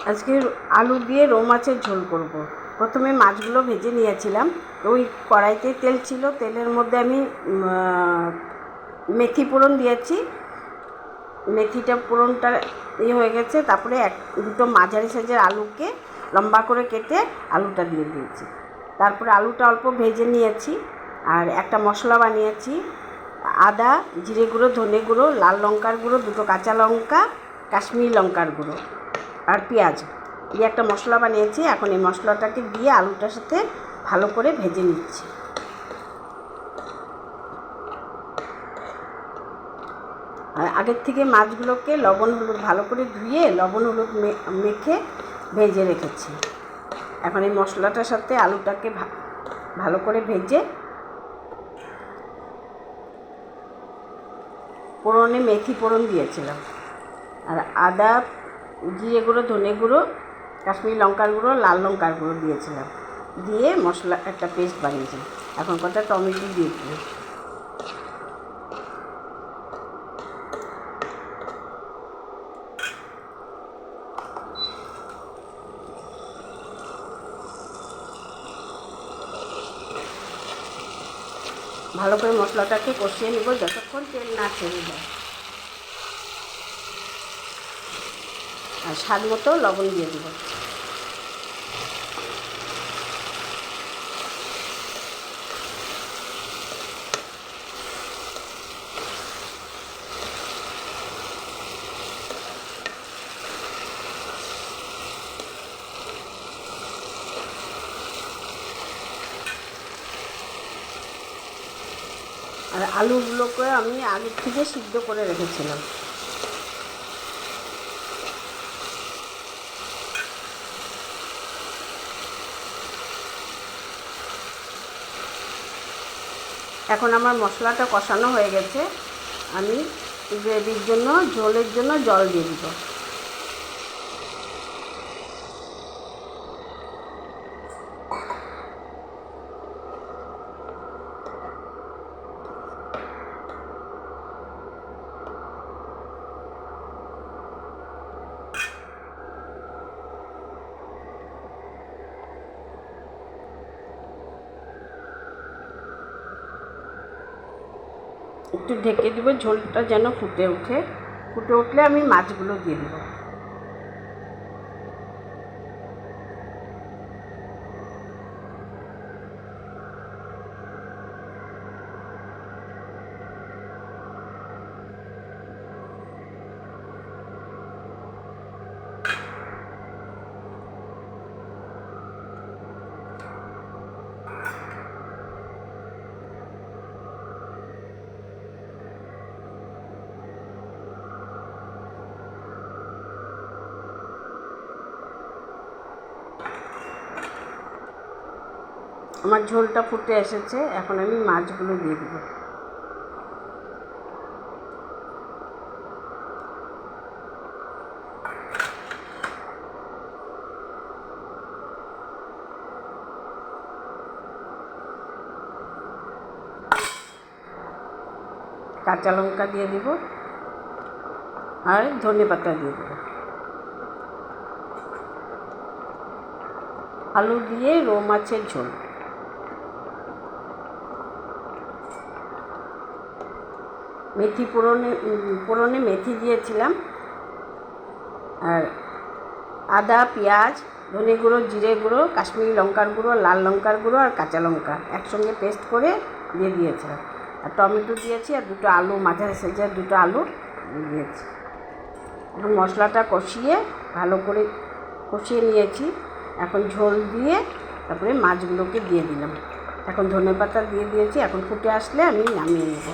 আজকে আলু দিয়ে রৌ মাছের ঝোল করব। প্রথমে মাছগুলো ভেজে নিয়েছিলাম। ওই কড়াইতে তেল ছিল, তেলের মধ্যে আমি মেথি ফোড়ন দিয়েছি। মেথিটা ফোড়নটা হয়ে গেছে, তারপরে দুটো মাঝারি সাইজের আলুকে লম্বা করে কেটে আলুটা দিয়ে দিয়েছি। তারপরে আলুটা অল্প ভেজে নিয়েছি। আর একটা মশলা বানিয়েছি, আদা, জিরে গুঁড়ো, ধনে গুঁড়ো, লাল লঙ্কার গুঁড়ো, দুটো কাঁচা লঙ্কা, কাশ্মীরি লঙ্কার গুঁড়ো আর পেঁয়াজ দিয়ে একটা মশলা বানিয়েছি। এখন এই মশলাটাকে দিয়ে আলুটার সাথে ভালো করে ভেজে নিচ্ছি। আর আগের থেকে মাছগুলোকে লবণ হলুদ ভালো করে ধুয়ে লবণ হলুদ মেখে ভেজে রেখেছি। এখন এই মশলাটার সাথে আলুটাকে ভালো করে ভেজে ফোড়নে মেথি ফোড়ন দিয়েছিলাম। আর আদা, জিরে গুঁড়ো, ধনে গুঁড়ো, কাশ্মীরি লঙ্কার গুঁড়ো, লাল লঙ্কার গুঁড়ো দিয়েছিলাম, দিয়ে মশলা একটা পেস্ট বানিয়েছিলাম। এখন কটা টমেটো দিয়ে দিই। ভালো করে মশলাটাকে কষিয়ে নেব যতক্ষণ তেল না ছেড়ে যায়। আর স্বাদ মতো লবণ দিয়ে দেব। আর আলুগুলোকে আমি আগের থেকে সিদ্ধ করে রেখেছিলাম। এখন আমার মশলাটা কষানো হয়ে গেছে। আমি গ্রেভির জন্য, ঝোলের জন্য জল দিয়ে দিব। একটু ঢেকে দিব, ঝোলটা যেন ফুটে ওঠে। ফুটে উঠলে আমি মাছগুলো দিয়ে দেব। আমার ঝোলটা ফুটে এসেছে, এখন আমি মাছগুলো দিয়ে দেব। কাঁচা লঙ্কা দিয়ে দেব আর ধনে পাতা দিয়ে দেব। আলু দিয়ে রৌ মাছের ঝোল। মেথি ফোড়নে মেথি দিয়েছিলাম। আর আদা, পেঁয়াজ, ধনে গুঁড়ো, জিরে গুঁড়ো, কাশ্মীরি লঙ্কার গুঁড়ো, লাল লঙ্কার গুঁড়ো আর কাঁচা লঙ্কা একসঙ্গে পেস্ট করে দিয়ে দিয়েছিলাম। আর টমেটো দিয়েছি, আর দুটো আলু, মাঝারি সাইজের দুটো আলু দিয়েছি। এখন মশলাটা কষিয়ে ভালো করে কষিয়ে নিয়েছি। এখন ঝোল দিয়ে তারপরে মাছগুলোকে দিয়ে দিলাম। এখন ধনেপাতা দিয়ে দিয়েছি। এখন ফুটে আসলে আমি নামিয়ে নেব।